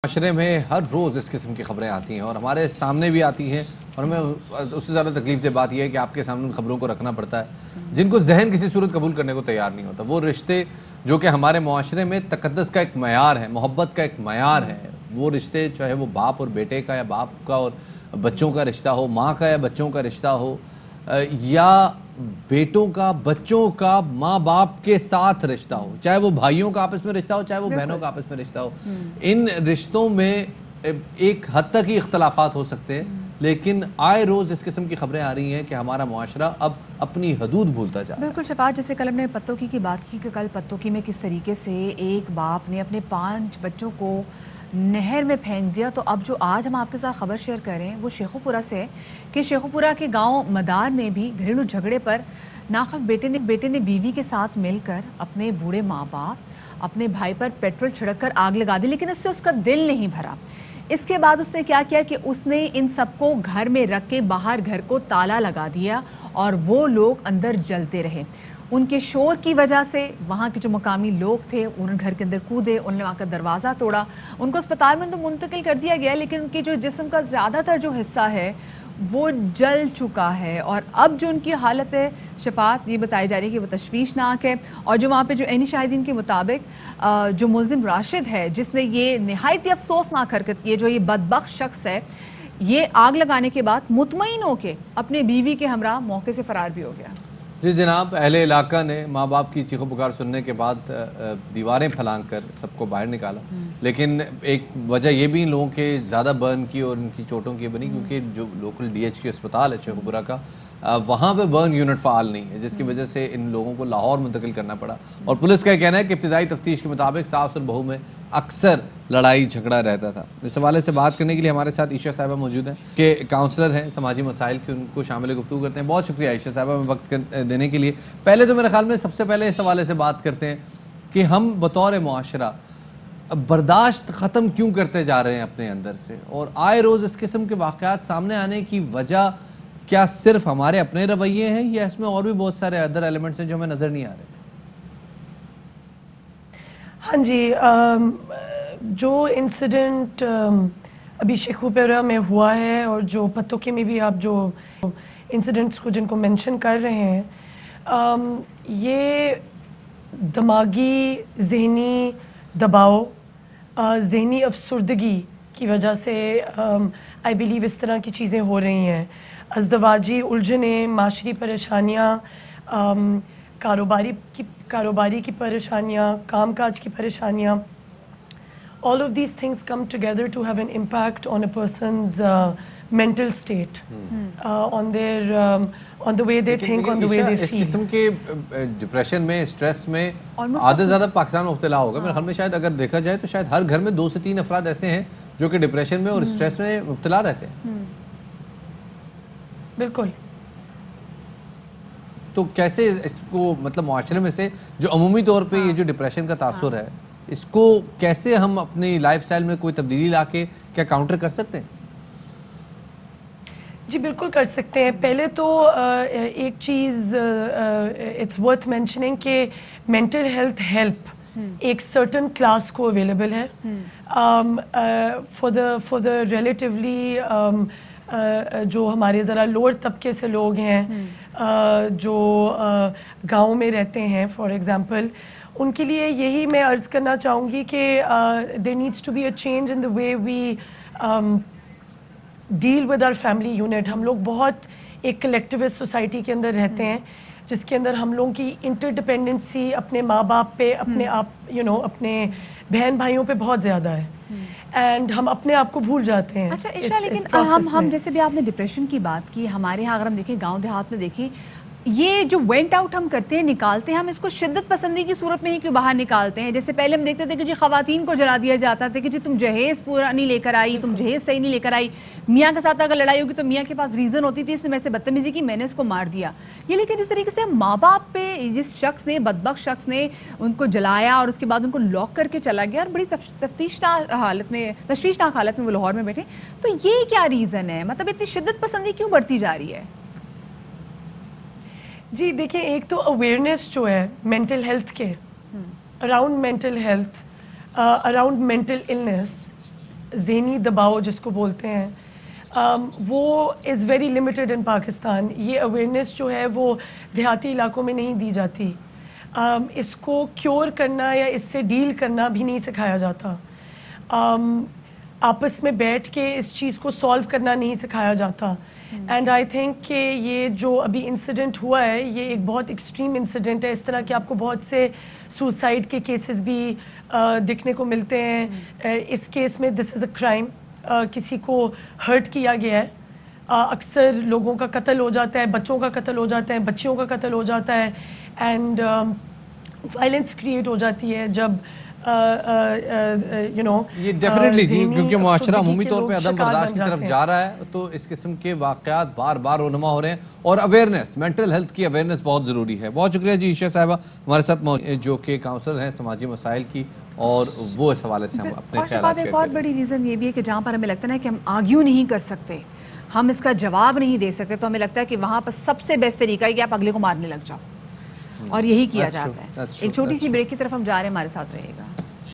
معاشرے میں ہر روز اس قسم کی خبریں آتی ہیں اور ہمارے سامنے بھی آتی ہیں اور ہمیں اس سے زیادہ تکلیف دہ بات یہ ہے کہ آپ کے سامنے ان خبروں کو رکھنا پڑتا ہے جن کو ذہن کسی صورت قبول کرنے کو تیار نہیں ہوتا. وہ رشتے جو کہ ہمارے معاشرے میں تقدس کا ایک معیار ہے, محبت کا ایک معیار ہے, وہ رشتے چاہے وہ باپ اور بیٹے کا یا باپ کا اور بچوں کا رشتہ ہو, ماں کا یا بچوں کا رشتہ ہو, یا بیٹوں کا بچوں کا ماں باپ کے ساتھ رشتہ ہو, چاہے وہ بھائیوں کا آپس میں رشتہ ہو چاہے وہ بہنوں کا آپس میں رشتہ ہو. ان رشتوں میں ایک حد تک ہی اختلافات ہو سکتے ہیں, لیکن آئے روز اس قسم کی خبریں آ رہی ہیں کہ ہمارا معاشرہ اب اپنی حدود بھولتا جا رہا ہے. بالکل شفاعت, جیسے کل ہم نے پتوکی کی بات کی کہ کل پتوکی میں کس طریقے سے ایک باپ نے اپنے 5 بچوں کو نہر میں پھینک دیا. تو اب جو آج ہم آپ کے ساتھ خبر شیئر کر رہے ہیں وہ شیخو پورہ سے ہے کہ شیخو پورہ کے گاؤں مدار میں بھی گھریلو جھگڑے پر ناخواہ بیٹے نے بیوی کے ساتھ مل کر اپنے بوڑھے ماں باپ اپنے بھائی پر پیٹرول چھڑک کر آگ لگا دی, لیکن اس سے اس کا دل نہیں بھرا. اس کے بعد اس نے کیا کیا کہ اس نے ان سب کو گھر میں رکھ کے باہر گھر کو تالا لگا دیا اور وہ لوگ اندر جلتے رہے. ان کے شور کی وجہ سے وہاں کے جو مقامی لوگ تھے انہوں نے گھر کے اندر کودے, انہوں نے وہاں کا دروازہ توڑا, ان کو اسپتال میں تو منتقل کر دیا گیا, لیکن ان کے جو جسم کا زیادہ تر جو حصہ ہے وہ جل چکا ہے. اور اب جو ان کی حالت ہے شفاعت, یہ بتائی جا رہی ہے کہ وہ تشویشناک ہے. اور جو وہاں پہ جو عینی شاہدین کے مطابق جو ملزم راشد ہے جس نے یہ نہایت ہی افسوسناک حرکت کی ہے, جو یہ بدبخت شخص ہے, یہ آگ لگانے کے بعد مطمئن ہو کے اپنے بیوی کے ہمراہ موقع سے فرار بھی ہو گیا. جی جناب, اہل علاقہ نے ماں باپ کی چیخو پکار سننے کے بعد دیواریں پھلانگ کر سب کو باہر نکالا, لیکن ایک وجہ یہ بھی ان لوگوں کے زیادہ برن کی اور ان کی چوٹوں کی بنی کیونکہ جو لوکل ڈی ایچ کی اسپتال ہے شیخو پورہ کا, وہاں پہ برن یونٹ فعال نہیں ہے, جس کی وجہ سے ان لوگوں کو لاہور منتقل کرنا پڑا. اور پولیس کا کہنا ہے کہ ابتدائی تفتیش کے مطابق ساس اور بہو میں اکثر لڑائی جھگڑا رہتا تھا. اس حوالے سے بات کرنے کے لیے ہمارے ساتھ عائشہ صاحبہ موجود ہیں کہ کاؤنسلر ہیں, سماجی مسائل کی ان کو شامل گفتگو کرتے ہیں. بہت شکریہ عائشہ صاحبہ میں وقت دینے کے لیے. پہلے تو میرے خیال میں سب سے پہلے اس حوالے سے بات کرتے ہیں کہ ہم بطور معاشرہ برداشت ختم کیوں کرتے جا رہے ہیں اپنے اندر سے, اور آئے روز اس قسم کے واقعات سامنے آنے کی وجہ کیا صرف ہمارے اپنے رویے ہیں یا اس میں اور بھی بہت سارے ادر ایلیمنٹس ہیں جو ہمیں نظر نہیں آ رہے؟ ہاں جی, جو انسیڈنٹ ابھی شیخو پورہ میں ہوا ہے اور جو پتوکی میں بھی آپ جو انسیڈنٹس کو جن کو مینشن کر رہے ہیں, یہ دماغی ذہنی دباؤ, ذہنی افسردگی کی وجہ سے آئی بلیو اس طرح کی چیزیں ہو رہی ہیں. ازدواجی الجھنیں, معاشری پریشانیاں, کاروباری کی پریشانیاں, کام کاج کی پریشانیاں, all of these things come together to have an impact on a person's mental state, on the way they think, on the way they us feel. قسم کے ڈپریشن میں, اسٹریس میں آدھے زیادہ پاکستان مبتلا ہوگا. میرے خیال میں شاید اگر دیکھا جائے تو شاید ہر گھر میں 2 سے 3 افراد ایسے ہیں جو کہ ڈپریشن میں اور اسٹریس میں مبتلا رہتے ہیں. بالکل. تو کیسے اس کو مطلب معاشرے میں سے جو عمومی طور پہ یہ جو ڈپریشن کا تاثر ہے, اس کو کیسے ہم اپنی لائف سٹائل میں کوئی تبدیلی لا کے کیا کاؤنٹر کر سکتے ہیں؟ جی بالکل کر سکتے ہیں. پہلے تو ایک چیز اٹس ورتھ مینشننگ کہ مینٹل ہیلتھ ہیلپ ایک سرٹن کلاس کو اویلیبل ہے. فار دا ریلیٹیولی جو ہمارے ذرا لوور طبقے سے لوگ ہیں, جو گاؤں میں رہتے ہیں فار ایگزامپل, ان کے لیے یہی میں عرض کرنا چاہوں گی کہ there needs to be a change in the way we deal with our family unit. ہم لوگ بہت ایک کلیکٹیوسٹ سوسائٹی کے اندر رہتے ہیں جس کے اندر ہم لوگوں کی انٹر ڈپینڈنسی اپنے ماں باپ پہ, اپنے آپ اپنے بہن بھائیوں پہ بہت زیادہ ہے, اینڈ ہم اپنے آپ کو بھول جاتے ہیں. اچھا عائشہ, لیکن ہم جیسے بھی آپ نے ڈپریشن کی بات کی, ہمارے یہاں اگر ہم دیکھیں گاؤں دیہات میں دیکھیں, یہ جو وینٹ آؤٹ ہم کرتے ہیں, نکالتے ہیں, ہم اس کو شدت پسندی کی صورت میں ہی کیوں باہر نکالتے ہیں؟ جیسے پہلے ہم دیکھتے تھے کہ جی خواتین کو جلا دیا جاتا تھا کہ جی تم جہیز پورا نہیں لے کر آئی, تم جہیز صحیح نہیں لے کر آئی. میاں کے ساتھ اگر لڑائی ہوگی تو میاں کے پاس ریزن ہوتی تھی اس نے میرے سے بدتمیزی کی, میں نے اس کو مار دیا. یہ لیکن جس طریقے سے ماں باپ پہ جس شخص نے, بدبخت شخص نے ان کو جلایا اور اس کے بعد ان کو لاک کر کے چلا گیا اور بڑی تشویشناک حالت میں وہ لاہور میں بیٹھے, تو یہ کیا ریزن ہے؟ مطلب اتنی شدت پسندی کیوں بڑھتی جا رہی ہے؟ جی دیکھیں, ایک تو اویئرنیس جو ہے مینٹل ہیلتھ کے, around mental health, around mental illness, ذہنی دباؤ جس کو بولتے ہیں وہ is very limited in Pakistan. یہ اویئرنیس جو ہے وہ دیہاتی علاقوں میں نہیں دی جاتی. اس کو کیور کرنا یا اس سے ڈیل کرنا بھی نہیں سکھایا جاتا. آپس میں بیٹھ کے اس چیز کو سالو کرنا نہیں سکھایا جاتا. اینڈ آئی تھنک کہ یہ جو ابھی انسیڈنٹ ہوا ہے یہ ایک بہت ایکسٹریم انسیڈنٹ ہے. اس طرح کے آپ کو بہت سے سوسائڈ کے کیسز بھی دیکھنے کو ملتے ہیں. اس کیس میں دس از اے کرائم, کسی کو ہرٹ کیا گیا ہے. اکثر لوگوں کا قتل ہو جاتا ہے, بچوں کا قتل ہو جاتا ہے, بچیوں کا قتل ہو جاتا ہے, اینڈ وائلنس کریٹ ہو جاتی ہے جب یہ ڈیفینیٹلی جی, کیونکہ معاشرہ عمومی طور پہ عدم برداشت کی طرف جا رہا ہے تو اس قسم کے واقعات بار بار رونما ہو رہے ہیں. اور اویئرنیس, مینٹل ہیلتھ کی اویئرنیس بہت ضروری ہے. بہت شکریہ جی عائشہ صاحبہ ہمارے ساتھ جو کہ کاؤنسلر ہیں سماجی مسائل کی, اور وہ اس حوالے سے ہم اپنے خیالات شیئر ایک اور بڑی ریزن یہ بھی ہے کہ جہاں پر ہمیں لگتا ہے نا کہ ہم آرگیو نہیں کر سکتے, ہم اس کا جواب نہیں دے سکتے, تو ہمیں لگتا ہے کہ وہاں پر سب سے بیسٹ طریقہ ہے کہ آپ اگلے کو مارنے لگ جاؤ, اور یہی کیا جاتا ہے. ایک چھوٹی سی بریک کی طرف ہم جا رہے ہیں, ہمارے ساتھ رہے گا.